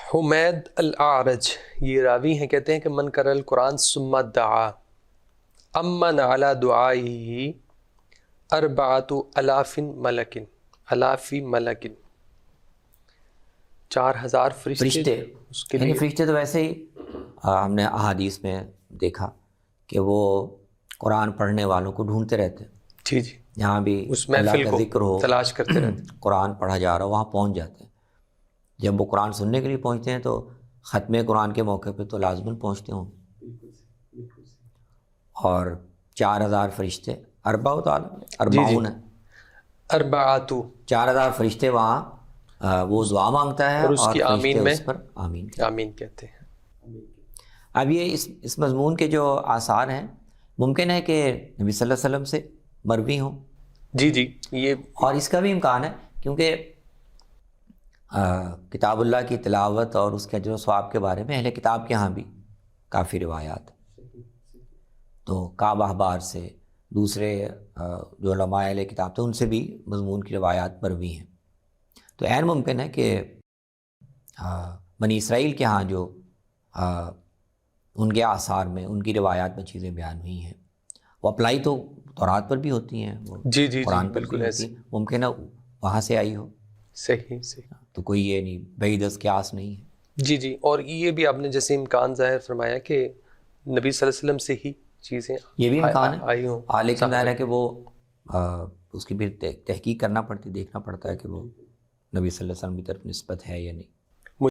حمید الاعرج یہ راوی ہیں، کہتے ہیں کہ من قرأ القرآن ثم دعا امن علی دعائہ اربعۃ الاف ملک، الاف ملک، 4000 فرشتے اس کے یعنی لیے. فرشتے تو ویسے ہی ہم نے احادیث میں دیکھا کہ وہ قرآن پڑھنے والوں کو ڈھونڈتے رہتے ہیں. جی جی، جہاں بھی اس اللہ محفل کا کو ذکر ہو، تلاش کرتے رہتے. قرآن پڑھا جا رہا ہو، وہاں پہنچ جاتے ہیں. جب وہ قرآن سننے کے لیے پہنچتے ہیں تو ختم قرآن کے موقع پہ تو لازماً پہنچتے ہوں. اور 4000 فرشتے، اربعون ہے، اربعۃ، 4000 فرشتے وہاں وہ دعا مانگتا ہے اور اس کی فرشتے آمین میں اس پر آمین کہتے ہیں. آمین کہتے ہیں. اب یہ اس مضمون کے جو آثار ہیں، ممکن ہے کہ نبی صلی اللہ علیہ وسلم سے مروی ہوں. جی جی، یہ اور اس کا بھی امکان ہے کیونکہ کتاب اللہ کی تلاوت اور اس کے اجر و ثواب کے بارے میں اہل کتاب کے ہاں بھی کافی روایات ہیں. تو کعب احبار سے، دوسرے جو علماء اہل کتاب تھے ان سے بھی مضمون کی روایات مروی ہیں. تو عین ممکن ہے کہ بنی اسرائیل کے ہاں جو ان کے آثار میں، ان کی روایات میں چیزیں بیان ہوئی ہیں، وہ اپلائی تو تورات پر بھی ہوتی ہیں، وہ جی جی جی، قرآن پر بھی بالکل ہوتی ایسے. ہیں. ممکن ہے وہاں سے آئی ہو. صحیح صحیح. تو کوئی یہ نہیں بعید از قیاس نہیں ہے. جی جی، اور یہ بھی آپ نے جیسے امکان ظاہر فرمایا کہ نبی صلی اللہ علیہ وسلم سے ہی چیزیں یہ بھی امکان ہے. آئی ہوں. لیکن ظاہر ہے کہ وہ اس کی بھی تحقیق کرنا پڑتی، دیکھنا پڑتا ہے کہ وہ نبی صلی اللہ علیہ وسلم کی طرف نسبت ہے یا نہیں.